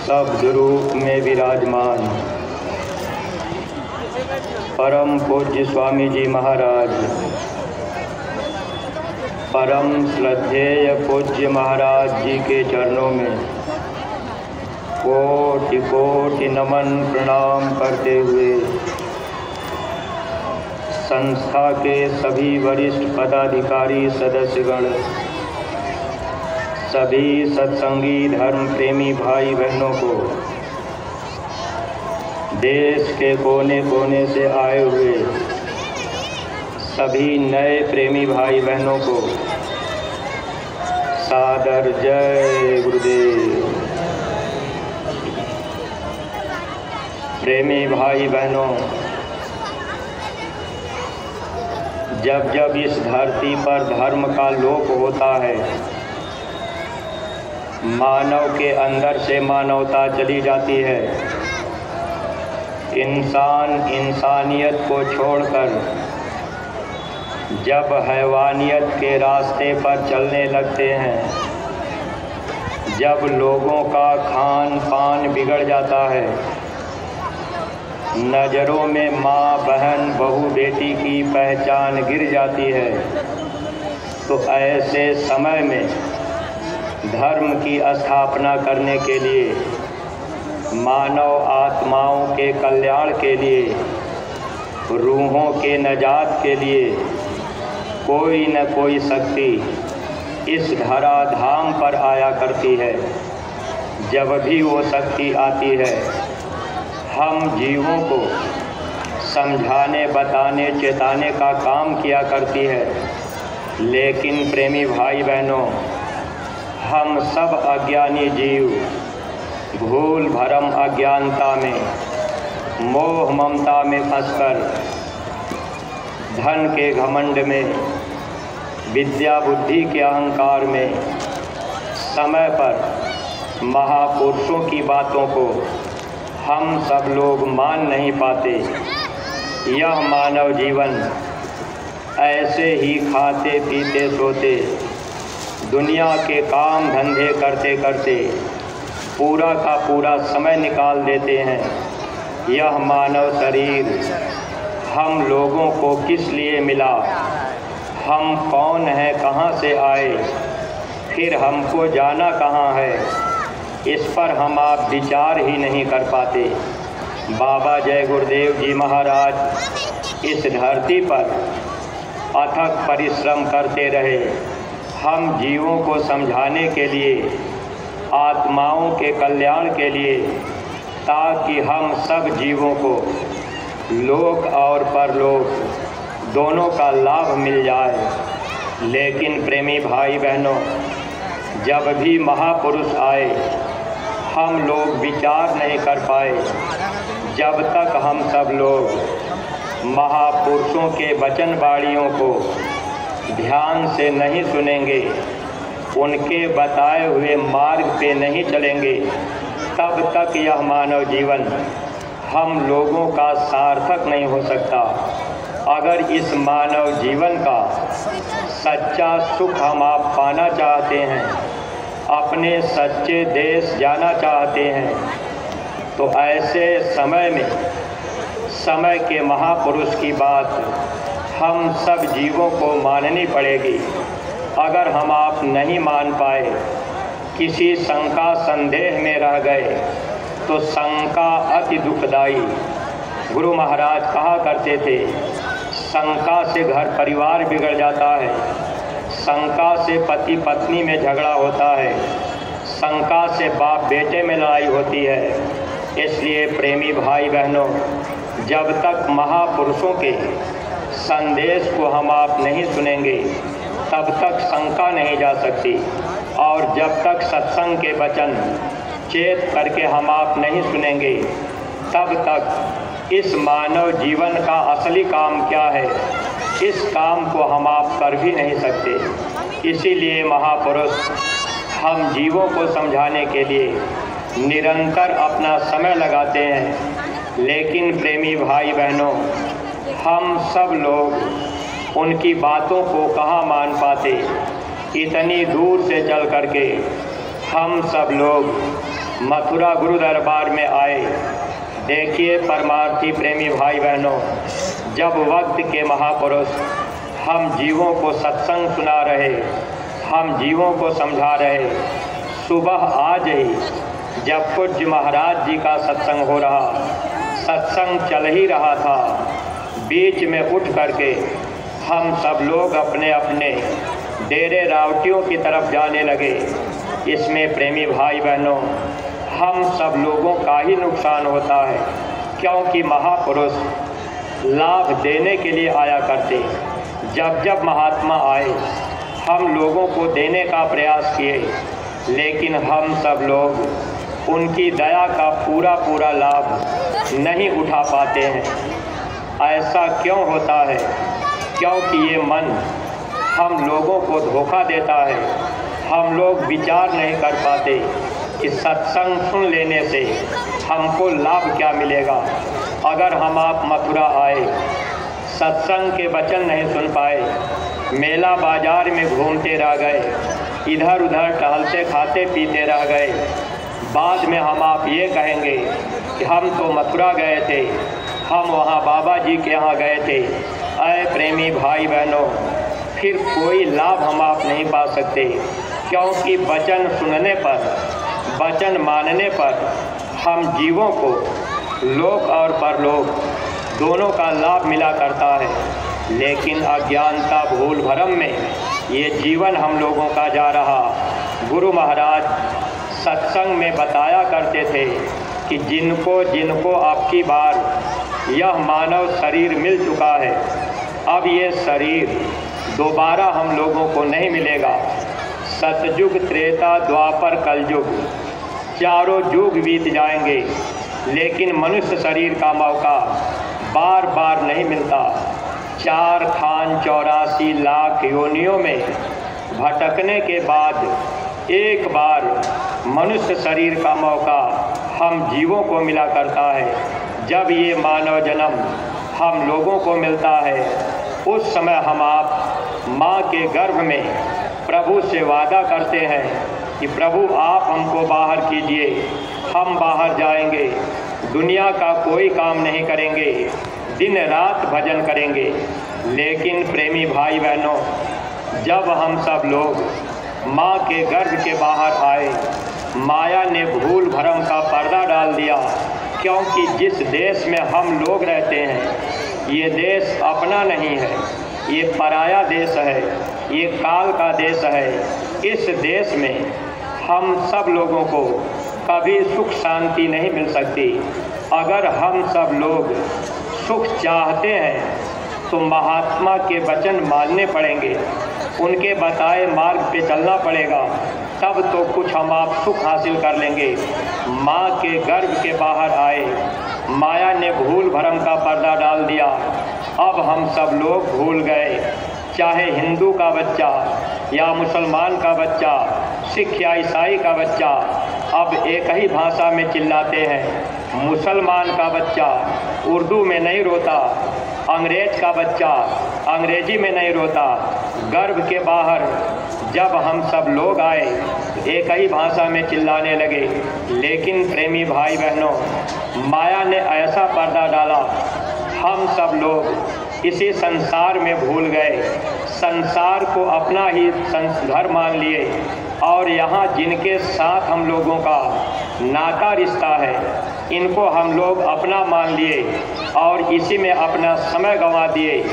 शब्द रूप में विराजमान परम पूज्य स्वामी जी महाराज, परम श्रद्धेय पूज्य महाराज जी के चरणों में कोटि कोटि नमन प्रणाम करते हुए संस्था के सभी वरिष्ठ पदाधिकारी सदस्यगण, सभी सत्संगी धर्म प्रेमी भाई बहनों को, देश के कोने कोने से आए हुए सभी नए प्रेमी भाई बहनों को सादर जय गुरुदेव। प्रेमी भाई बहनों, जब जब इस धरती पर धर्म का लोप होता है, मानव के अंदर से मानवता चली जाती है, इंसान इंसानियत को छोड़कर जब हैवानियत के रास्ते पर चलने लगते हैं, जब लोगों का खान पान बिगड़ जाता है, नज़रों में माँ बहन बहू बेटी की पहचान गिर जाती है, तो ऐसे समय में धर्म की स्थापना करने के लिए, मानव आत्माओं के कल्याण के लिए, रूहों के नजात के लिए कोई न कोई शक्ति इस धराधाम पर आया करती है। जब भी वो शक्ति आती है, हम जीवों को समझाने, बताने, चेताने का काम किया करती है। लेकिन प्रेमी भाई बहनों, हम सब अज्ञानी जीव भूल भरम अज्ञानता में, मोह ममता में फंसकर, धन के घमंड में, विद्या बुद्धि के अहंकार में, समय पर महापुरुषों की बातों को हम सब लोग मान नहीं पाते। यह मानव जीवन ऐसे ही खाते पीते सोते, दुनिया के काम धंधे करते करते पूरा का पूरा समय निकाल देते हैं। यह मानव शरीर हम लोगों को किस लिए मिला, हम कौन हैं, कहाँ से आए, फिर हमको जाना कहाँ है, इस पर हम आप विचार ही नहीं कर पाते। बाबा जय गुरुदेव जी महाराज इस धरती पर अथक परिश्रम करते रहे, हम जीवों को समझाने के लिए, आत्माओं के कल्याण के लिए, ताकि हम सब जीवों को लोक और परलोक दोनों का लाभ मिल जाए। लेकिन प्रेमी भाई बहनों, जब भी महापुरुष आए, हम लोग विचार नहीं कर पाए। जब तक हम सब लोग महापुरुषों के वचन वाणियों को ध्यान से नहीं सुनेंगे, उनके बताए हुए मार्ग पे नहीं चलेंगे, तब तक यह मानव जीवन हम लोगों का सार्थक नहीं हो सकता। अगर इस मानव जीवन का सच्चा सुख हम आप पाना चाहते हैं, अपने सच्चे देश जाना चाहते हैं, तो ऐसे समय में समय के महापुरुष की बात हम सब जीवों को माननी पड़ेगी। अगर हम आप नहीं मान पाए, किसी शंका संदेह में रह गए, तो शंका अति दुखदाई। गुरु महाराज कहा करते थे, शंका से घर परिवार बिगड़ जाता है, शंका से पति पत्नी में झगड़ा होता है, शंका से बाप बेटे में लड़ाई होती है। इसलिए प्रेमी भाई बहनों, जब तक महापुरुषों के संदेश को हम आप नहीं सुनेंगे, तब तक शंका नहीं जा सकती। और जब तक सत्संग के वचन चेत करके हम आप नहीं सुनेंगे, तब तक इस मानव जीवन का असली काम क्या है, इस काम को हम आप कर भी नहीं सकते। इसीलिए महापुरुष हम जीवों को समझाने के लिए निरंतर अपना समय लगाते हैं। लेकिन प्रेमी भाई बहनों, हम सब लोग उनकी बातों को कहाँ मान पाते। इतनी दूर से चल करके हम सब लोग मथुरा गुरु दरबार में आए। देखिए परमार्थी प्रेमी भाई बहनों, जब वक्त के महापुरुष हम जीवों को सत्संग सुना रहे, हम जीवों को समझा रहे, सुबह आज ही जब पूज्य महाराज जी का सत्संग हो रहा, सत्संग चल ही रहा था, बीच में उठ करके हम सब लोग अपने अपने डेरे रावटियों की तरफ जाने लगे। इसमें प्रेमी भाई बहनों, हम सब लोगों का ही नुकसान होता है, क्योंकि महापुरुष लाभ देने के लिए आया करते। जब जब महात्मा आए, हम लोगों को देने का प्रयास किए, लेकिन हम सब लोग उनकी दया का पूरा पूरा लाभ नहीं उठा पाते हैं। ऐसा क्यों होता है? क्योंकि ये मन हम लोगों को धोखा देता है। हम लोग विचार नहीं कर पाते कि सत्संग सुन लेने से हमको लाभ क्या मिलेगा। अगर हम आप मथुरा आए, सत्संग के वचन नहीं सुन पाए, मेला बाजार में घूमते रह गए, इधर उधर टहलते खाते पीते रह गए, बाद में हम आप ये कहेंगे कि हम तो मथुरा गए थे, हम वहाँ बाबा जी के यहाँ गए थे। ऐ प्रेमी भाई बहनों, फिर कोई लाभ हम आप नहीं पा सकते, क्योंकि वचन सुनने पर, वचन मानने पर हम जीवों को लोक और परलोक दोनों का लाभ मिला करता है। लेकिन अज्ञानता भूल भरम में ये जीवन हम लोगों का जा रहा। गुरु महाराज सत्संग में बताया करते थे कि जिनको जिनको आपकी बार यह मानव शरीर मिल चुका है, अब ये शरीर दोबारा हम लोगों को नहीं मिलेगा। सतयुग, त्रेता, द्वापर, कलयुग, चारों युग बीत जाएंगे, लेकिन मनुष्य शरीर का मौका बार बार नहीं मिलता। 4 खान 84 लाख योनियों में भटकने के बाद एक बार मनुष्य शरीर का मौका हम जीवों को मिला करता है। जब ये मानव जन्म हम लोगों को मिलता है, उस समय हम आप माँ के गर्भ में प्रभु से वादा करते हैं कि प्रभु आप हमको बाहर कीजिए, हम बाहर जाएंगे, दुनिया का कोई काम नहीं करेंगे, दिन रात भजन करेंगे। लेकिन प्रेमी भाई बहनों, जब हम सब लोग माँ के गर्भ के बाहर आए, माया ने भूल भरम का पर्दा डाल दिया, क्योंकि जिस देश में हम लोग रहते हैं ये देश अपना नहीं है, ये पराया देश है, ये काल का देश है। इस देश में हम सब लोगों को कभी सुख शांति नहीं मिल सकती। अगर हम सब लोग सुख चाहते हैं तो महात्मा के वचन मानने पड़ेंगे, उनके बताए मार्ग पे चलना पड़ेगा, तब तो कुछ हम आप सुख हासिल कर लेंगे। माँ के गर्भ के बाहर आए, माया ने भूल भरम का पर्दा डाल दिया। अब हम सब लोग भूल गए, चाहे हिंदू का बच्चा या मुसलमान का बच्चा, सिख या ईसाई का बच्चा अब एक ही भाषा में चिल्लाते हैं। मुसलमान का बच्चा उर्दू में नहीं रोता, अंग्रेज का बच्चा अंग्रेजी में नहीं रोता। गर्भ के बाहर जब हम सब लोग आए, एक ही भाषा में चिल्लाने लगे। लेकिन प्रेमी भाई बहनों, माया ने ऐसा पर्दा डाला, हम सब लोग इसी संसार में भूल गए, संसार को अपना ही घर मान लिए, और यहाँ जिनके साथ हम लोगों का नाता रिश्ता है, इनको हम लोग अपना मान लिए और इसी में अपना समय गंवा दिए।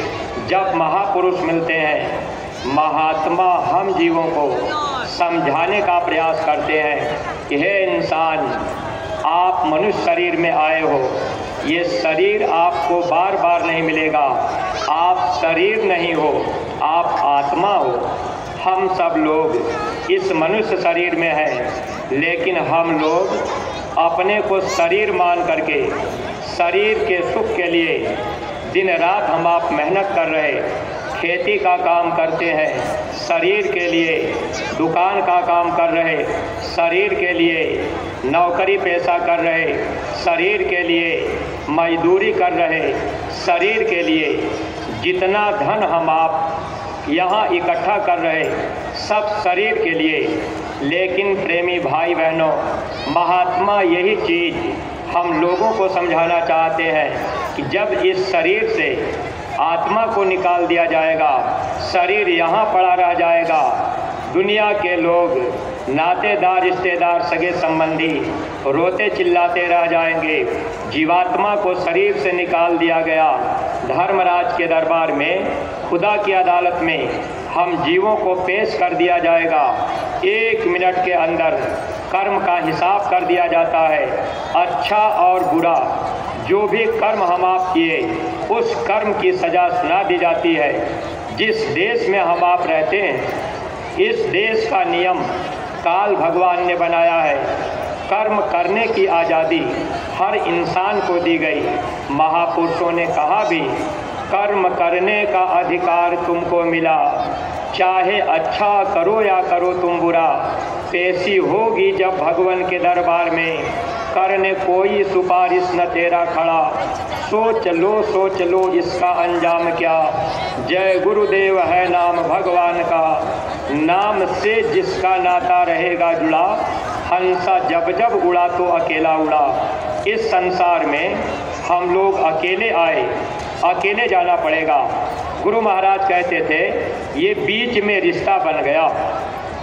जब महापुरुष मिलते हैं, महात्मा हम जीवों को समझाने का प्रयास करते हैं कि हे इंसान, आप मनुष्य शरीर में आए हो, ये शरीर आपको बार बार नहीं मिलेगा, आप शरीर नहीं हो, आप आत्मा हो। हम सब लोग इस मनुष्य शरीर में हैं, लेकिन हम लोग अपने को शरीर मान करके शरीर के सुख के लिए दिन रात हम आप मेहनत कर रहे, खेती का काम करते हैं शरीर के लिए, दुकान का काम कर रहे शरीर के लिए, नौकरी पेशा कर रहे शरीर के लिए, मजदूरी कर रहे शरीर के लिए। जितना धन हम आप यहाँ इकट्ठा कर रहे सब शरीर के लिए। लेकिन प्रेमी भाई बहनों, महात्मा यही चीज़ हम लोगों को समझाना चाहते हैं कि जब इस शरीर से आत्मा को निकाल दिया जाएगा, शरीर यहाँ पड़ा रह जाएगा, दुनिया के लोग, नातेदार, रिश्तेदार, सगे संबंधी रोते चिल्लाते रह जाएंगे। जीवात्मा को शरीर से निकाल दिया गया। धर्मराज के दरबार में, खुदा की अदालत में हम जीवों को पेश कर दिया जाएगा। 1 मिनट के अंदर कर्म का हिसाब कर दिया जाता है। अच्छा और बुरा जो भी कर्म हम आप किए, उस कर्म की सज़ा सुना दी जाती है। जिस देश में हम आप रहते हैं, इस देश का नियम काल भगवान ने बनाया है। कर्म करने की आज़ादी हर इंसान को दी गई। महापुरुषों ने कहा भी, कर्म करने का अधिकार तुमको मिला, चाहे अच्छा करो या करो तुम बुरा, पेशी होगी जब भगवान के दरबार में, करने कोई सिफारिश न तेरा खड़ा, सोच लो इसका अंजाम क्या, जय गुरुदेव है नाम भगवान का, नाम से जिसका नाता रहेगा जुड़ा, हंसा जब जब उड़ा तो अकेला उड़ा। इस संसार में हम लोग अकेले आए, अकेले जाना पड़ेगा। गुरु महाराज कहते थे, ये बीच में रिश्ता बन गया,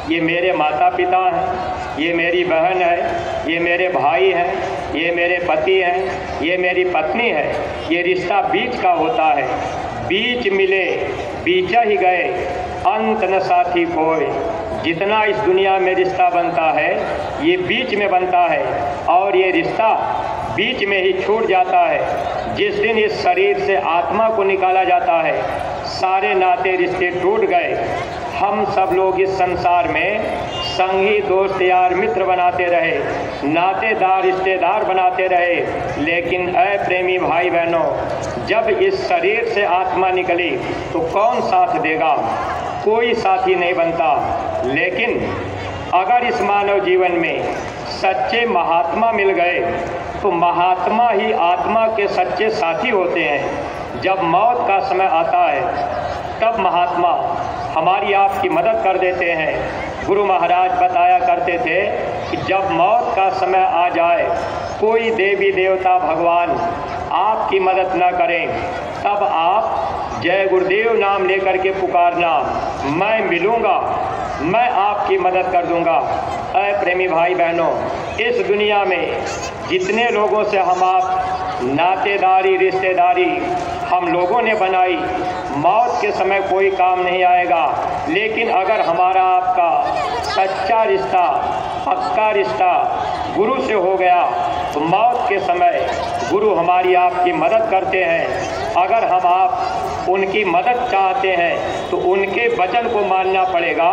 ये मेरे माता पिता हैं, ये मेरी बहन है, ये मेरे भाई हैं, ये मेरे पति हैं, ये मेरी पत्नी है। ये रिश्ता बीच का होता है। बीच मिले बीचा ही गए, अंत न साथी कोई। जितना इस दुनिया में रिश्ता बनता है, ये बीच में बनता है, और ये रिश्ता बीच में ही छूट जाता है। जिस दिन इस शरीर से आत्मा को निकाला जाता है, सारे नाते रिश्ते टूट गए। हम सब लोग इस संसार में संगी, दोस्त, यार, मित्र बनाते रहे, नातेदार, रिश्तेदार बनाते रहे, लेकिन ऐ प्रेमी भाई बहनों, जब इस शरीर से आत्मा निकली तो कौन साथ देगा? कोई साथी नहीं बनता। लेकिन अगर इस मानव जीवन में सच्चे महात्मा मिल गए तो महात्मा ही आत्मा के सच्चे साथी होते हैं। जब मौत का समय आता है, तब महात्मा हमारी आपकी मदद कर देते हैं। गुरु महाराज बताया करते थे कि जब मौत का समय आ जाए, कोई देवी देवता भगवान आपकी मदद न करें, तब आप जय गुरुदेव नाम लेकर के पुकारना, मैं मिलूँगा, मैं आपकी मदद कर दूँगा। ऐ प्रेमी भाई बहनों, इस दुनिया में जितने लोगों से हम आप नातेदारी, रिश्तेदारी हम लोगों ने बनाई, मौत के समय कोई काम नहीं आएगा। लेकिन अगर हमारा आपका सच्चा रिश्ता, पक्का रिश्ता गुरु से हो गया, तो मौत के समय गुरु हमारी आपकी मदद करते हैं। अगर हम आप उनकी मदद चाहते हैं तो उनके वचन को मानना पड़ेगा,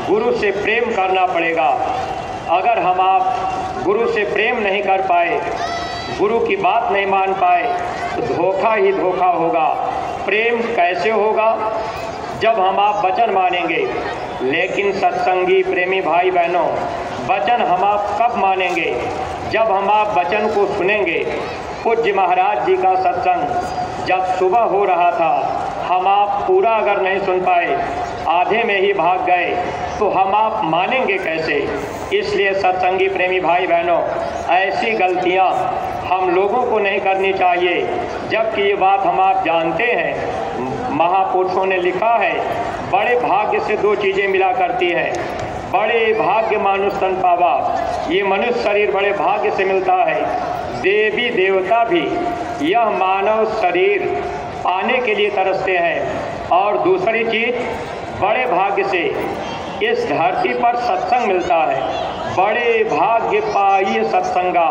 गुरु से प्रेम करना पड़ेगा। अगर हम आप गुरु से प्रेम नहीं कर पाए, गुरु की बात नहीं मान पाए, तो धोखा ही धोखा होगा। प्रेम कैसे होगा? जब हम आप वचन मानेंगे। लेकिन सत्संगी प्रेमी भाई बहनों, वचन हम आप कब मानेंगे? जब हम आप वचन को सुनेंगे। पूज्य महाराज जी का सत्संग जब सुबह हो रहा था, हम आप पूरा अगर नहीं सुन पाए, आधे में ही भाग गए, तो हम आप मानेंगे कैसे? इसलिए सत्संगी प्रेमी भाई बहनों, ऐसी गलतियां हम लोगों को नहीं करनी चाहिए। जबकि ये बात हम आप जानते हैं, महापुरुषों ने लिखा है, बड़े भाग्य से 2 चीज़ें मिला करती हैं। बड़े भाग्य मानुष तन पावा, ये मनुष्य शरीर बड़े भाग्य से मिलता है। देवी देवता भी यह मानव शरीर पाने के लिए तरसते हैं। और दूसरी चीज़, बड़े भाग्य से इस धरती पर सत्संग मिलता है। बड़े भाग्य पाइए सत्संगा,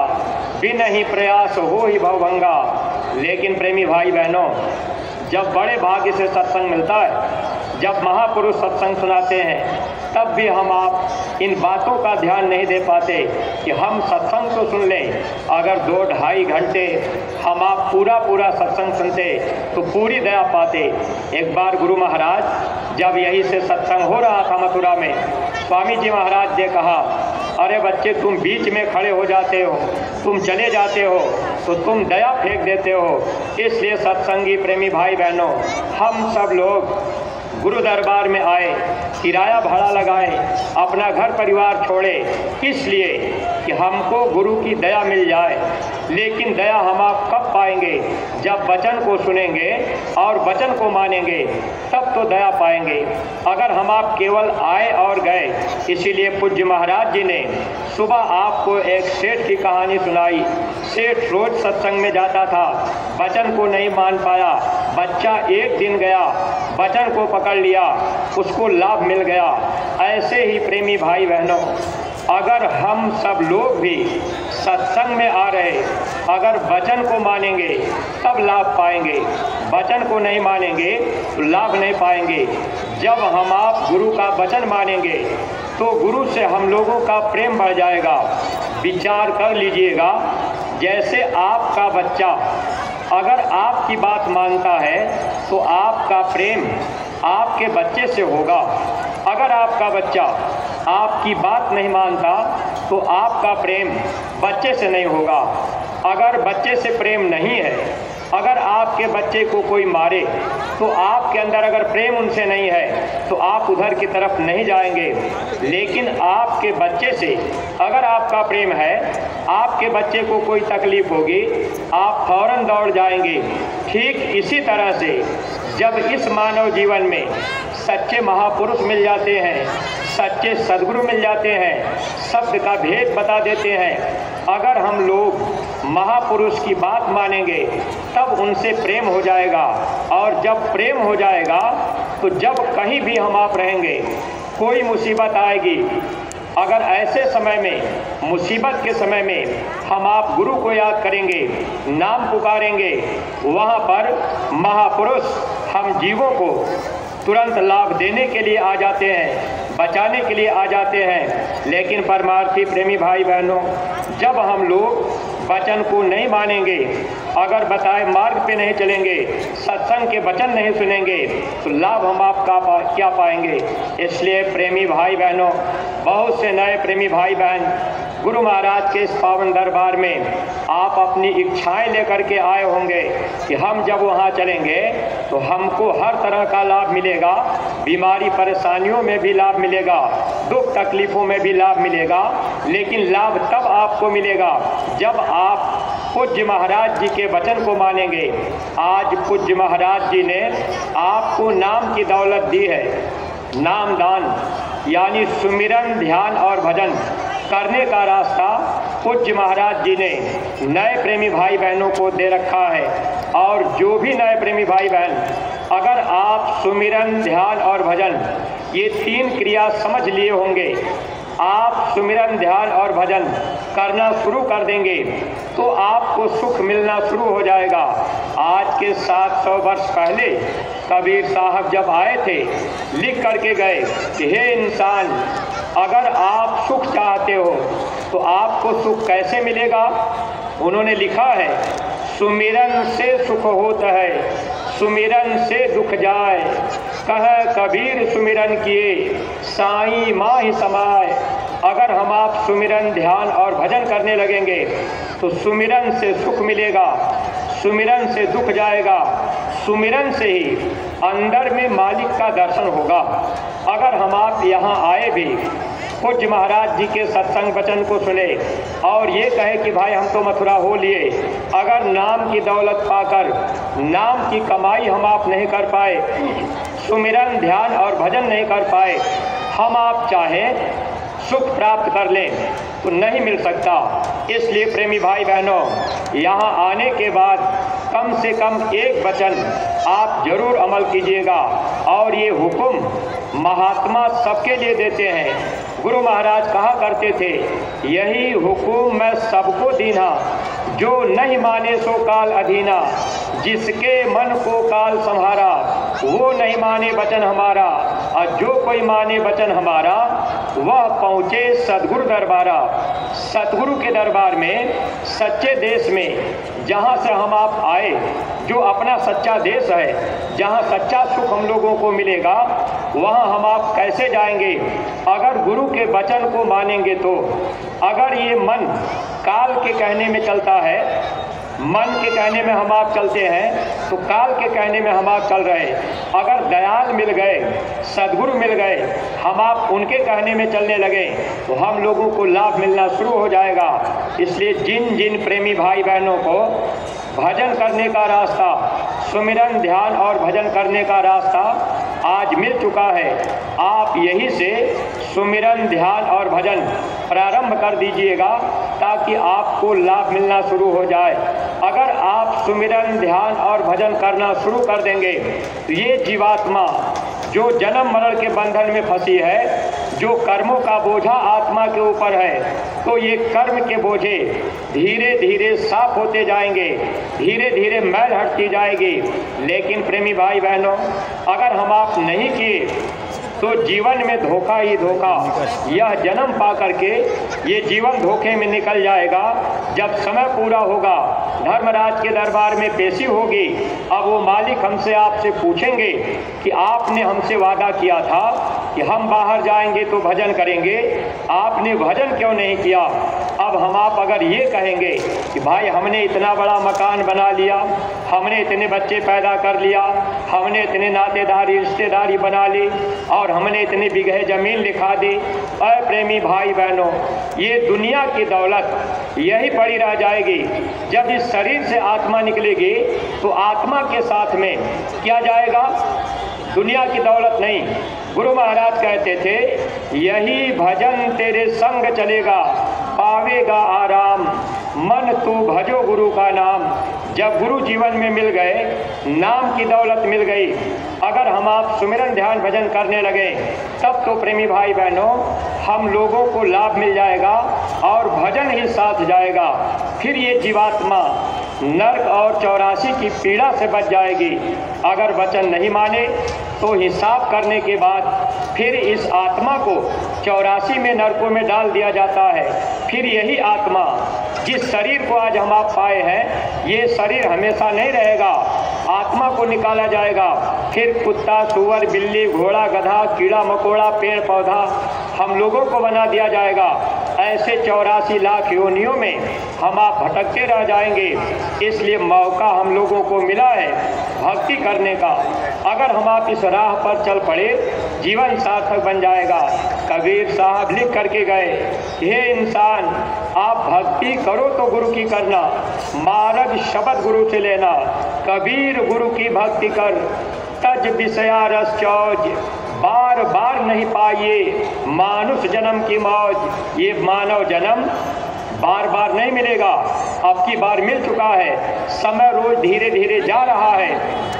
बिन ही प्रयास हो ही भवभंगा। लेकिन प्रेमी भाई बहनों, जब बड़े भाग्य से सत्संग मिलता है, जब महापुरुष सत्संग सुनाते हैं, तब भी हम आप इन बातों का ध्यान नहीं दे पाते कि हम सत्संग तो सुन लें। अगर 2-2.5 घंटे हम आप पूरा सत्संग सुनते तो पूरी दया पाते। एक बार गुरु महाराज जब यही से सत्संग हो रहा था मथुरा में, स्वामी जी महाराज ने कहा, अरे बच्चे, तुम बीच में खड़े हो जाते हो, तुम चले जाते हो, तो तुम दया फेंक देते हो। इसलिए सत्संगी प्रेमी भाई बहनों, हम सब लोग गुरु दरबार में आए, किराया भाड़ा लगाए, अपना घर परिवार छोड़े, इसलिए कि हमको गुरु की दया मिल जाए। लेकिन दया हम आप कब पाएंगे? जब वचन को सुनेंगे और वचन को मानेंगे, तब तो दया पाएंगे। अगर हम आप केवल आए और गए, इसीलिए पूज्य महाराज जी ने सुबह आपको एक सेठ की कहानी सुनाई। सेठ रोज सत्संग में जाता था, वचन को नहीं मान पाया। बच्चा एक दिन गया, वचन को पकड़ लिया, उसको लाभ मिल गया। ऐसे ही प्रेमी भाई बहनों, अगर हम सब लोग भी सत्संग में आ रहे, अगर वचन को मानेंगे तब लाभ पाएंगे, वचन को नहीं मानेंगे तो लाभ नहीं पाएंगे। जब हम आप गुरु का वचन मानेंगे तो गुरु से हम लोगों का प्रेम बढ़ जाएगा। विचार कर लीजिएगा, जैसे आपका बच्चा अगर आपकी बात मानता है तो आपका प्रेम आपके बच्चे से होगा। अगर आपका बच्चा आपकी बात नहीं मानता तो आपका प्रेम बच्चे से नहीं होगा। अगर बच्चे से प्रेम नहीं है, अगर आपके बच्चे को कोई मारे तो आपके अंदर अगर प्रेम उनसे नहीं है तो आप उधर की तरफ नहीं जाएंगे। लेकिन आपके बच्चे से अगर आपका प्रेम है, आपके बच्चे को कोई तकलीफ होगी, आप फौरन दौड़ जाएंगे। ठीक इसी तरह से जब इस मानव जीवन में सच्चे महापुरुष मिल जाते हैं, सच्चे सद्गुरु मिल जाते हैं, शब्द का भेद बता देते हैं, अगर हम लोग महापुरुष की बात मानेंगे तब उनसे प्रेम हो जाएगा। और जब प्रेम हो जाएगा तो जब कहीं भी हम आप रहेंगे, कोई मुसीबत आएगी, अगर ऐसे समय में, मुसीबत के समय में हम आप गुरु को याद करेंगे, नाम पुकारेंगे, वहाँ पर महापुरुष हम जीवों को तुरंत लाभ देने के लिए आ जाते हैं, बचाने के लिए आ जाते हैं। लेकिन परमार्थी प्रेमी भाई बहनों, जब हम लोग वचन को नहीं मानेंगे, अगर बताए मार्ग पे नहीं चलेंगे, सत्संग के वचन नहीं सुनेंगे, तो लाभ हम आपका क्या पाएंगे? इसलिए प्रेमी भाई बहनों, बहुत से नए प्रेमी भाई बहन गुरु महाराज के इस पावन दरबार में आप अपनी इच्छाएं लेकर के आए होंगे कि हम जब वहाँ चलेंगे तो हमको हर तरह का लाभ मिलेगा, बीमारी परेशानियों में भी लाभ मिलेगा, दुख तकलीफों में भी लाभ मिलेगा। लेकिन लाभ तब आपको मिलेगा जब आप पूज्य महाराज जी के वचन को मानेंगे। आज पूज्य महाराज जी ने आपको नाम की दौलत दी है, नाम दान यानी सुमिरन, ध्यान और भजन करने का रास्ता पूज्य महाराज जी ने नए प्रेमी भाई बहनों को दे रखा है। और जो भी नए प्रेमी भाई बहन, अगर आप सुमिरन, ध्यान और भजन ये तीन क्रिया समझ लिए होंगे, आप सुमिरन, ध्यान और भजन करना शुरू कर देंगे तो आपको सुख मिलना शुरू हो जाएगा। आज के 700 वर्ष पहले कबीर साहब जब आए थे, लिख करके गए कि हे इंसान, अगर आप सुख चाहते हो तो आपको सुख कैसे मिलेगा? उन्होंने लिखा है, सुमिरन से सुख होता है, सुमिरन से दुख जाए, कह कबीर सुमिरन किए, साईं माहि समाए। अगर हम आप सुमिरन, ध्यान और भजन करने लगेंगे तो सुमिरन से सुख मिलेगा, सुमिरन से दुख जाएगा, सुमिरन से ही अंदर में मालिक का दर्शन होगा। अगर हम आप यहाँ आए भी, पूज्य महाराज जी के सत्संग वचन को सुने और ये कहे कि भाई हम तो मथुरा हो लिए, अगर नाम की दौलत पाकर नाम की कमाई हम आप नहीं कर पाए, सुमिरन, ध्यान और भजन नहीं कर पाए, हम आप चाहें सुख प्राप्त कर लें तो नहीं मिल सकता। इसलिए प्रेमी भाई बहनों, यहाँ आने के बाद कम से कम एक वचन आप जरूर अमल कीजिएगा। और ये हुक्म महात्मा सबके लिए देते हैं। गुरु महाराज कहा करते थे, यही हुक्म मैं सबको दीना, जो नहीं माने सो काल अधीना, जिसके मन को काल संहारा, वो नहीं माने वचन हमारा, और जो कोई माने वचन हमारा, वह पहुँचे सद्गुरु दरबारा। सतगुरु के दरबार में, सच्चे देश में जहाँ से हम आप आए, जो अपना सच्चा देश है, जहाँ सच्चा सुख हम लोगों को मिलेगा, वहाँ हम आप कैसे जाएंगे? अगर गुरु के वचन को मानेंगे तो। अगर ये मन काल के कहने में चलता है, मन के कहने में हम आप चलते हैं तो काल के कहने में हम आप चल रहे। अगर दयाल मिल गए, सद्गुरु मिल गए, हम आप उनके कहने में चलने लगे तो हम लोगों को लाभ मिलना शुरू हो जाएगा। इसलिए जिन जिन प्रेमी भाई बहनों को भजन करने का रास्ता, सुमिरन ध्यान और भजन करने का रास्ता आज मिल चुका है, आप यही से सुमिरन ध्यान और भजन प्रारंभ कर दीजिएगा ताकि आपको लाभ मिलना शुरू हो जाए। अगर आप सुमिरन ध्यान और भजन करना शुरू कर देंगे तो ये जीवात्मा जो जन्म मरण के बंधन में फंसी है, जो कर्मों का बोझा आत्मा के ऊपर है, तो ये कर्म के बोझे धीरे धीरे साफ होते जाएंगे, धीरे धीरे मैल हटती जाएगी। लेकिन प्रेमी भाई बहनों, अगर हम आप नहीं किए तो जीवन में धोखा ही धोखा। यह जन्म पा करके ये जीवन धोखे में निकल जाएगा। जब समय पूरा होगा, धर्मराज के दरबार में पेशी होगी। अब वो मालिक हमसे आपसे पूछेंगे कि आपने हमसे वादा किया था कि हम बाहर जाएंगे तो भजन करेंगे, आपने भजन क्यों नहीं किया? अब हम आप अगर ये कहेंगे कि भाई हमने इतना बड़ा मकान बना लिया, हमने इतने बच्चे पैदा कर लिया, हमने इतने नातेदारी रिश्तेदारी बना ली और हमने इतनी बिगहे ज़मीन लिखा दी। अरे प्रेमी भाई बहनों, ये दुनिया की दौलत यही पड़ी रह जाएगी। जब इस शरीर से आत्मा निकलेगी तो आत्मा के साथ में क्या जाएगा? दुनिया की दौलत नहीं। गुरु महाराज कहते थे, यही भजन तेरे संग चलेगा, पावेगा आराम, मन तू भजो गुरु का नाम। जब गुरु जीवन में मिल गए, नाम की दौलत मिल गई, अगर हम आप सुमिरन ध्यान भजन करने लगे, तब तो प्रेमी भाई बहनों हम लोगों को लाभ मिल जाएगा और भजन ही साथ जाएगा। फिर ये जीवात्मा नरक और 84 की पीड़ा से बच जाएगी। अगर वचन नहीं माने तो हिसाब करने के बाद फिर इस आत्मा को 84 में नरकों में डाल दिया जाता है। फिर यही आत्मा, जिस शरीर को आज हम आप पाए हैं, ये शरीर हमेशा नहीं रहेगा। आत्मा को निकाला जाएगा, फिर कुत्ता, सुअर, बिल्ली, घोड़ा, गधा, कीड़ा मकोड़ा, पेड़ पौधा हम लोगों को बना दिया जाएगा। ऐसे 84 लाख योनियों में हम आप भटकते रह जाएंगे। इसलिए मौका हम लोगों को मिला है भक्ति करने का। अगर हम आप इस राह पर चल पड़े, जीवन सार्थक बन जाएगा। कबीर साहब लिख करके गए, हे इंसान, आप भक्ति करो तो गुरु की करना, मार्ग शब्द गुरु से लेना। कबीर गुरु की भक्ति कर, तज विषया रस चौज, बार बार नहीं पाइए मानुष जन्म की मौज। ये मानव जन्म बार बार नहीं मिलेगा, अब की बार मिल चुका है। समय रोज धीरे धीरे जा रहा है।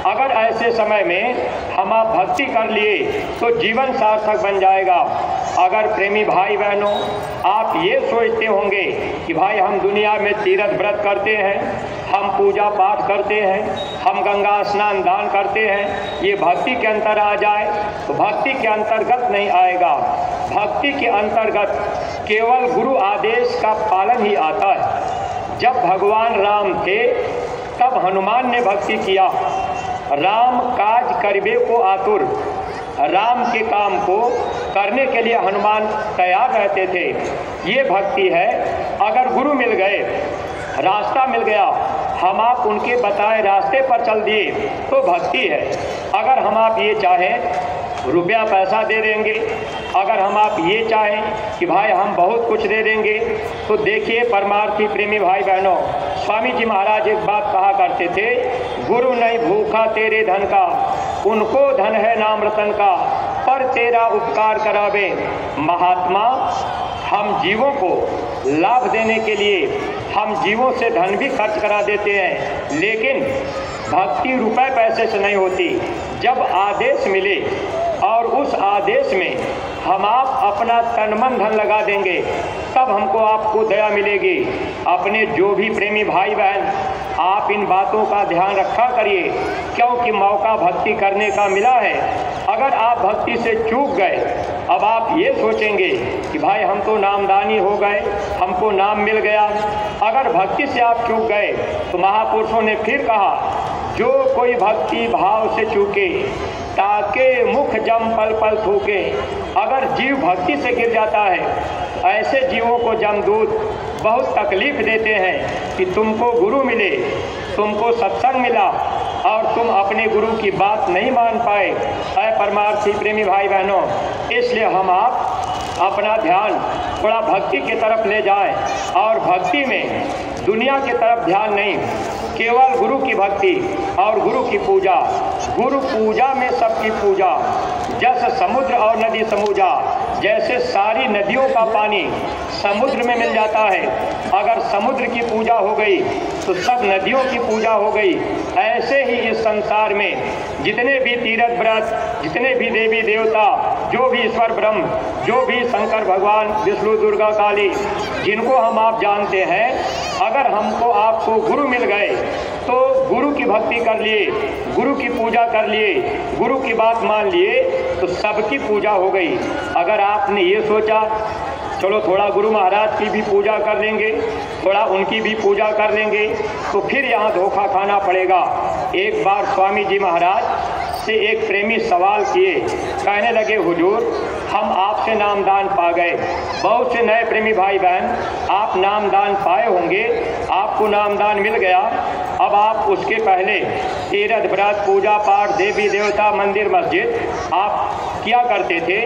अगर ऐसे समय में हम आप भक्ति कर लिए तो जीवन सार्थक बन जाएगा। अगर प्रेमी भाई बहनों आप ये सोचते होंगे कि भाई हम दुनिया में तीर्थ व्रत करते हैं, हम पूजा पाठ करते हैं, हम गंगा स्नान दान करते हैं, ये भक्ति के अंतर आ जाए, तो भक्ति के अंतर्गत नहीं आएगा। भक्ति के अंतर्गत केवल गुरु आदेश का पालन ही आता है। जब भगवान राम थे तब हनुमान ने भक्ति किया। राम काज करबे को आतुर, राम के काम को करने के लिए हनुमान तैयार रहते थे। ये भक्ति है। अगर गुरु मिल गए, रास्ता मिल गया, हम आप उनके बताए रास्ते पर चल दिए तो भक्ति है। अगर हम आप ये चाहें रुपया पैसा दे देंगे, अगर हम आप ये चाहें कि भाई हम बहुत कुछ दे देंगे, तो देखिए परमार्थी प्रेमी भाई बहनों, स्वामी जी महाराज एक बात कहा करते थे, गुरु नहीं भूखा तेरे धन का, उनको धन है नाम रतन का, पर तेरा उपकार करावे। महात्मा हम जीवों को लाभ देने के लिए हम जीवों से धन भी खर्च करा देते हैं, लेकिन भक्ति रुपए पैसे से नहीं होती। जब आदेश मिले और उस आदेश में हम आप अपना तन मन धन लगा देंगे, तब हमको आपको दया मिलेगी। अपने जो भी प्रेमी भाई बहन आप इन बातों का ध्यान रखा करिए, क्योंकि मौका भक्ति करने का मिला है। अगर आप भक्ति से चूक गए, अब आप ये सोचेंगे कि भाई हम तो नामदानी हो गए, हमको नाम मिल गया। अगर भक्ति से आप चूक गए तो महापुरुषों ने फिर कहा, जो कोई भक्ति भाव से चूके ताके मुख जम पल पल थूके। अगर जीव भक्ति से गिर जाता है, ऐसे जीवों को जमदूत बहुत तकलीफ देते हैं कि तुमको गुरु मिले, तुमको सत्संग मिला और तुम अपने गुरु की बात नहीं मान पाए। ऐ परमार्थी प्रेमी भाई बहनों, इसलिए हम आप अपना ध्यान थोड़ा भक्ति की तरफ ले जाएं और भक्ति में दुनिया की तरफ ध्यान नहीं, केवल गुरु की भक्ति और गुरु की पूजा। गुरु पूजा में सबकी पूजा, जैसे समुद्र और नदी समूजा, जैसे सारी नदियों का पानी समुद्र में मिल जाता है, अगर समुद्र की पूजा हो गई तो सब नदियों की पूजा हो गई। ऐसे ही इस संसार में जितने भी तीर्थ व्रत, जितने भी देवी देवता, जो भी ईश्वर ब्रह्म, जो भी शंकर भगवान, विष्णु, दुर्गा, काली, जिनको हम आप जानते हैं, अगर हमको आपको गुरु मिल गए तो गुरु की भक्ति कर लिए, गुरु की पूजा कर लिए, गुरु की बात मान लिए तो सबकी पूजा हो गई। अगर आपने ये सोचा चलो थोड़ा गुरु महाराज की भी पूजा कर लेंगे, थोड़ा उनकी भी पूजा कर लेंगे, तो फिर यहाँ धोखा खाना पड़ेगा। एक बार स्वामी जी महाराज से एक प्रेमी सवाल किए, कहने लगे हुजूर हम आपसे नामदान पा गए। बहुत से नए प्रेमी भाई बहन आप नामदान पाए होंगे, आपको नामदान मिल गया, अब आप उसके पहले तीर्थ व्रत, पूजा पाठ, देवी देवता, मंदिर, मस्जिद आप किया करते थे।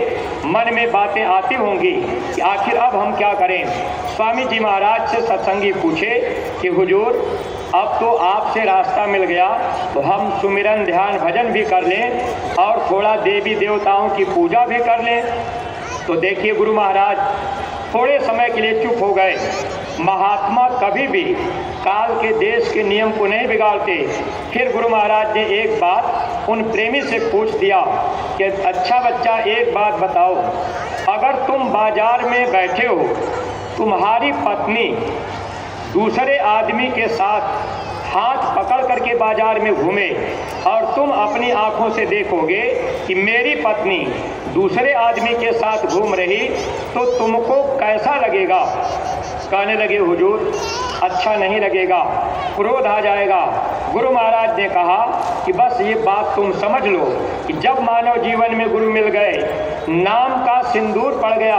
मन में बातें आती होंगी कि आखिर अब हम क्या करें। स्वामी जी महाराज से सत्संगी पूछे कि हुजूर अब तो आपसे रास्ता मिल गया, तो हम सुमिरन, ध्यान, भजन भी कर लें और थोड़ा देवी देवताओं की पूजा भी कर लें। तो देखिए गुरु महाराज थोड़े समय के लिए चुप हो गए। महात्मा कभी भी काल के, देश के नियम को नहीं बिगाड़ते। फिर गुरु महाराज ने एक बात उन प्रेमी से पूछ दिया कि अच्छा बच्चा एक बात बताओ, अगर तुम बाजार में बैठे हो, तुम्हारी पत्नी दूसरे आदमी के साथ हाथ पकड़ करके बाजार में घूमे और तुम अपनी आंखों से देखोगे कि मेरी पत्नी दूसरे आदमी के साथ घूम रही, तो तुमको कैसा लगेगा? कहने लगे हुजूर अच्छा नहीं लगेगा, क्रोध आ जाएगा। गुरु महाराज ने कहा कि बस ये बात तुम समझ लो कि जब मानव जीवन में गुरु मिल गए, नाम का सिंदूर पड़ गया,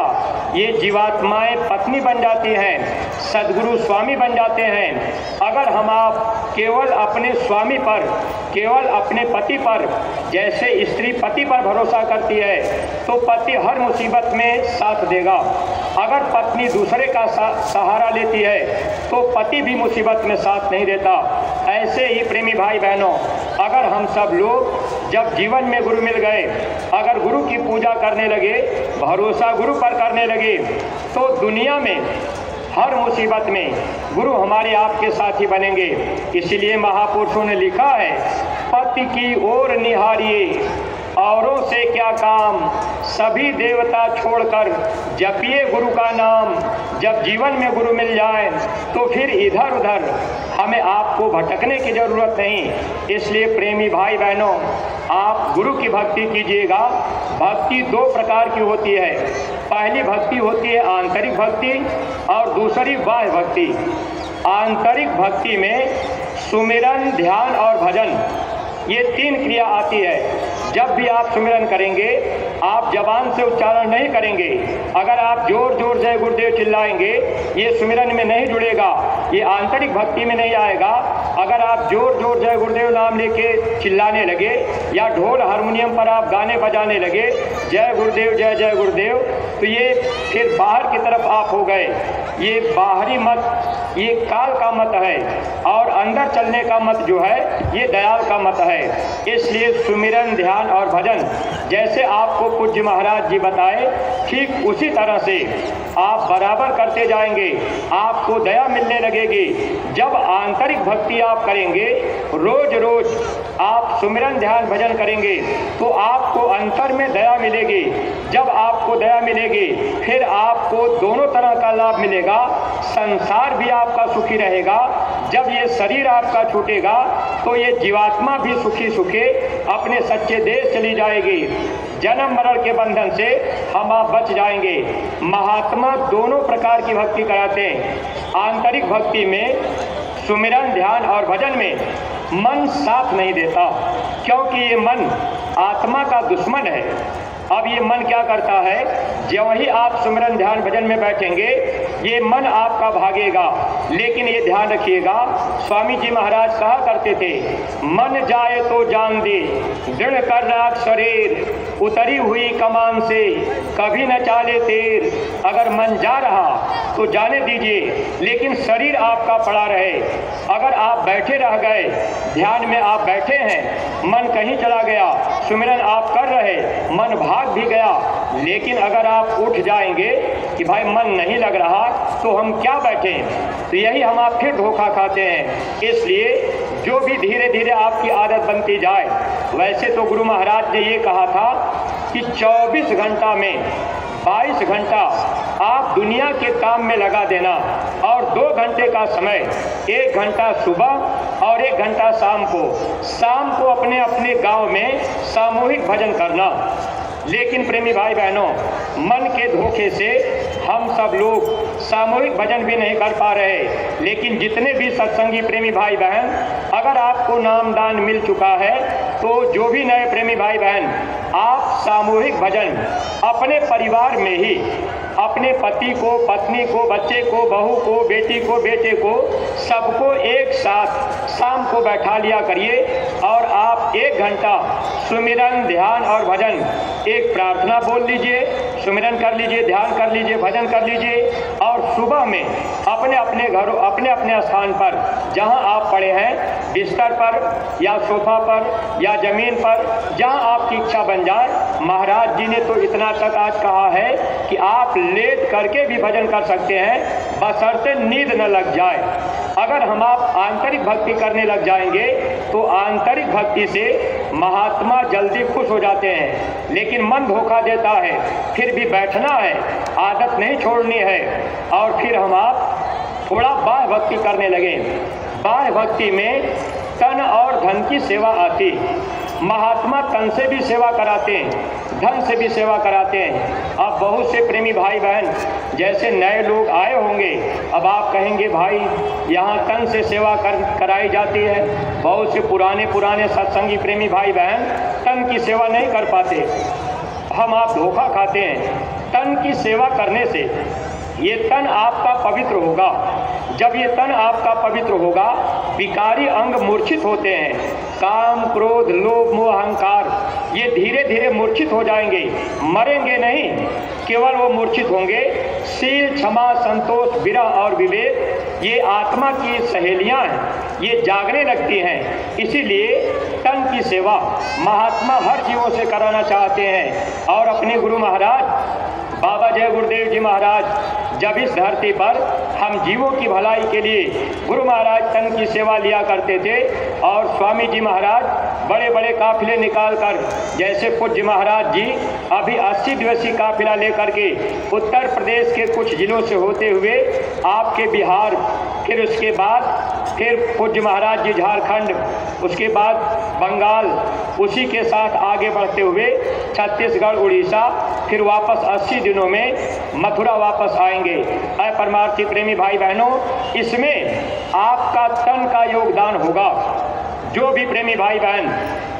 ये जीवात्माएं पत्नी बन जाती हैं, सद्गुरु स्वामी बन जाते हैं। अगर हम आप केवल अपने स्वामी पर, केवल अपने पति पर, जैसे स्त्री पति पर भरोसा करती है तो पति हर मुसीबत में साथ देगा। अगर पत्नी दूसरे का सहारा लेती है तो पति भी मुसीबत में साथ नहीं देता। ऐसे ही प्रेमी भाई बहनों, अगर हम सब लोग जब जीवन में गुरु मिल गए, अगर गुरु की पूजा करने लगे, भरोसा गुरु पर करने लगे, तो दुनिया में हर मुसीबत में गुरु हमारे आपके साथी बनेंगे। इसलिए महापुरुषों ने लिखा है, पति की ओर निहारिए औरों से क्या काम, सभी देवता छोड़कर जपिए गुरु का नाम। जब जीवन में गुरु मिल जाए तो फिर इधर उधर हमें आपको भटकने की ज़रूरत नहीं। इसलिए प्रेमी भाई बहनों, आप गुरु की भक्ति कीजिएगा। भक्ति दो प्रकार की होती है। पहली भक्ति होती है आंतरिक भक्ति और दूसरी बाह्य भक्ति। आंतरिक भक्ति में सुमिरन, ध्यान और भजन, ये तीन क्रिया आती है। जब भी आप सुमिरन करेंगे, आप जबान से उच्चारण नहीं करेंगे। अगर आप जोर जोर जय गुरुदेव चिल्लाएंगे, ये सुमिरन में नहीं जुड़ेगा, ये आंतरिक भक्ति में नहीं आएगा। अगर आप जोर जोर जय गुरुदेव नाम लेके चिल्लाने लगे या ढोल हारमोनियम पर आप गाने बजाने लगे जय गुरुदेव, जय जय गुरुदेव, तो ये फिर बाहर की तरफ आप हो गए। ये बाहरी मत, ये काल का मत है, और अंदर चलने का मत जो है ये दयाल का मत है। इसलिए सुमिरन, ध्यान और भजन जैसे आपको पूज्य महाराज जी बताए, ठीक उसी तरह से आप बराबर करते जाएंगे, आपको दया मिलने लगेगी। जब आंतरिक भक्ति आप करेंगे, रोज रोज आप सुमिरन, ध्यान, भजन करेंगे, तो आपको अंतर में दया मिलेगी। जब आपको दया मिलेगी, फिर आपको दोनों तरह का लाभ मिलेगा। संसार भी आपका सुखी रहेगा। जब ये शरीर आपका छूटेगा तो ये जीवात्मा भी सुखी सुखे अपने सच्चे देश चली जाएगी। जन्म मरण के बंधन से हम आप बच जाएंगे। महात्मा दोनों प्रकार की भक्ति कराते हैं। आंतरिक भक्ति में, सुमिरन, ध्यान और भजन में मन साथ नहीं देता, क्योंकि ये मन आत्मा का दुश्मन है। अब ये मन क्या करता है, जब ही आप सुमिरन, ध्यान, भजन में बैठेंगे, ये मन आपका भागेगा। लेकिन ये ध्यान रखिएगा, स्वामी जी महाराज कहा करते थे, मन जाए तो जान दे, दृढ़ कर राख शरीर, उतरी हुई कमान से कभी न चाले तीर। अगर मन जा रहा तो जाने दीजिए, लेकिन शरीर आपका पड़ा रहे। अगर आप बैठे रह गए, ध्यान में आप बैठे हैं, मन कहीं चला गया, सुमिरन आप कर रहे, मन भाग भी गया, लेकिन अगर आप उठ जाएंगे कि भाई मन नहीं लग रहा, तो हम क्या बैठें, तो यही हम आप फिर धोखा खाते हैं। इसलिए जो भी धीरे धीरे आपकी आदत बनती जाए, वैसे तो गुरु महाराज ने ये कहा था कि 24 घंटा में 22 घंटा आप दुनिया के काम में लगा देना और 2 घंटे का समय, 1 घंटा सुबह और 1 घंटा शाम को अपने अपने गांव में सामूहिक भजन करना। लेकिन प्रेमी भाई बहनों, मन के धोखे से हम सब लोग सामूहिक भजन भी नहीं कर पा रहे। लेकिन जितने भी सत्संगी प्रेमी भाई बहन, अगर आपको नामदान मिल चुका है, तो जो भी नए प्रेमी भाई बहन, आप सामूहिक भजन अपने परिवार में ही अपने पति को, पत्नी को, बच्चे को, बहू को, बेटी को, बेटे को, सबको एक साथ शाम को बैठा लिया करिए और आप 1 घंटा सुमिरन, ध्यान और भजन, एक प्रार्थना बोल लीजिए, सुमिरन कर लीजिए, ध्यान कर लीजिए, भजन कर लीजिए। और सुबह में अपने अपने घरों, अपने अपने स्थान पर जहां आप पड़े हैं, बिस्तर पर या सोफा पर या जमीन पर, जहां आपकी इच्छा बन जाए। महाराज जी ने तो इतना तक आज कहा है कि आप लेट करके भी भजन कर सकते हैं, बशर्ते नींद न लग जाए। अगर हम आप आंतरिक भक्ति करने लग जाएंगे, तो आंतरिक भक्ति से महात्मा जल्दी खुश हो जाते हैं। लेकिन मन धोखा देता है, फिर भी बैठना है, आदत नहीं छोड़नी है। और फिर हम आप थोड़ा बाह्य भक्ति करने लगे। बाह्य भक्ति में तन और धन की सेवा आती। महात्मा तन से भी सेवा कराते हैं, धन से भी सेवा कराते हैं। अब बहुत से प्रेमी भाई बहन जैसे नए लोग आए होंगे, अब आप कहेंगे भाई यहाँ तन से सेवा कराई जाती है। बहुत से पुराने सत्संगी प्रेमी भाई बहन तन की सेवा नहीं कर पाते। हम आप धोखा खाते हैं। तन की सेवा करने से ये तन आपका पवित्र होगा। जब ये तन आपका पवित्र होगा, विकारी अंग मूर्छित होते हैं। काम, क्रोध, लोभ, मोह, अहंकार ये धीरे धीरे मूर्छित हो जाएंगे, मरेंगे नहीं, केवल वो मूर्छित होंगे। शील, क्षमा, संतोष, विरह और विवेक ये आत्मा की सहेलियां हैं, ये जागने लगती हैं। इसीलिए तन की सेवा महात्मा हर जीवों से कराना चाहते हैं। और अपने गुरु महाराज बाबा जय गुरुदेव जी महाराज जब इस धरती पर हम जीवों की भलाई के लिए गुरु महाराज तन की सेवा लिया करते थे। और स्वामी जी महाराज बड़े बड़े काफिले निकाल कर, जैसे पूज्य महाराज जी अभी 80 दिवसीय काफिला लेकर के उत्तर प्रदेश के कुछ जिलों से होते हुए आपके बिहार, फिर उसके बाद फिर पूज्य महाराज जी झारखंड, उसके बाद बंगाल, उसी के साथ आगे बढ़ते हुए छत्तीसगढ़, उड़ीसा, फिर वापस 80 दिनों में मथुरा वापस आएंगे। परमार्थी प्रेमी भाई बहनों, इसमें आपका तन का योगदान होगा। जो भी प्रेमी भाई बहन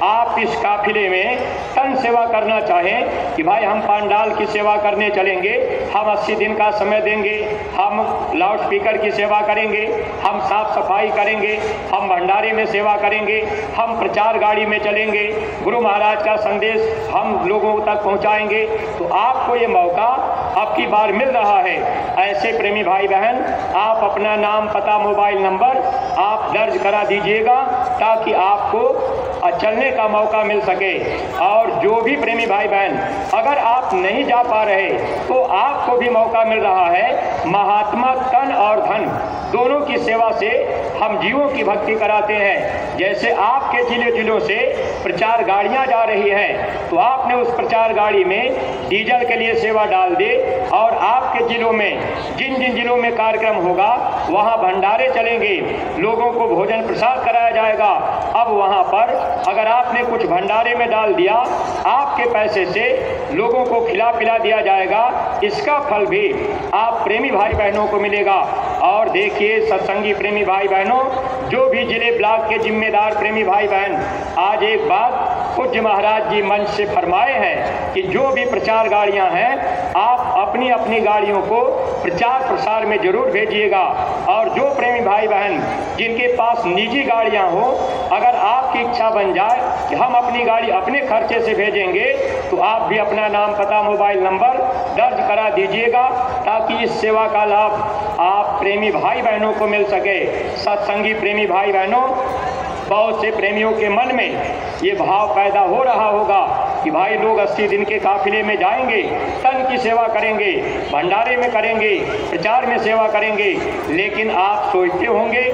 आप इस काफिले में तन सेवा करना चाहें कि भाई हम पांडाल की सेवा करने चलेंगे, हम 80 दिन का समय देंगे, हम लाउड स्पीकर की सेवा करेंगे, हम साफ सफाई करेंगे, हम भंडारे में सेवा करेंगे, हम प्रचार गाड़ी में चलेंगे, गुरु महाराज का संदेश हम लोगों तक पहुंचाएंगे, तो आपको ये मौका अब की बार मिल रहा है। ऐसे प्रेमी भाई बहन आप अपना नाम, पता, मोबाइल नंबर आप दर्ज करा दीजिएगा ताकि आपको चलने का मौका मिल सके। और जो भी प्रेमी भाई बहन अगर आप नहीं जा पा रहे, तो आपको भी मौका मिल रहा है। महात्मा तन और धन दोनों की सेवा से हम जीवों की भक्ति कराते हैं। जैसे आपके जिलों से प्रचार गाड़ियां जा रही हैं, तो आपने उस प्रचार गाड़ी में डीजल के लिए सेवा डाल दे और आपके जिलों में जिन जिन जिलों में कार्यक्रम होगा वहां भंडारे चलेंगे, लोगों को भोजन प्रसाद कराया जाएगा। अब वहां पर अगर आपने कुछ भंडारे में डाल दिया, आपके पैसे से लोगों को खिला पिला दिया जाएगा। इसका फल भी आप प्रेमी भाई बहनों को मिलेगा। और देखिए सत्संगी प्रेमी भाई बहनों, जो भी जिले ब्लॉक के जिम्मेदार प्रेमी भाई बहन, आज एक बात पूज्य महाराज जी मंच से फरमाए हैं कि जो भी प्रचार गाड़ियां हैं आप अपनी अपनी गाड़ियों को प्रचार प्रसार में जरूर भेजिएगा। और जो प्रेमी भाई बहन जिनके पास निजी गाड़ियां हो, अगर आपकी इच्छा बन जाए कि हम अपनी गाड़ी अपने खर्चे से भेजेंगे तो आप भी अपना नाम, पता, मोबाइल नंबर दर्ज करा दीजिएगा ताकि इस सेवा का लाभ आप प्रेमी भाई बहनों को मिल सके। सत्संगी प्रेमी भाई बहनों, बहुत से प्रेमियों के मन में ये भाव पैदा हो रहा होगा कि भाई लोग 80 दिन के काफिले में जाएंगे, तन की सेवा करेंगे, भंडारे में करेंगे, प्रचार में सेवा करेंगे, लेकिन आप सोचते होंगे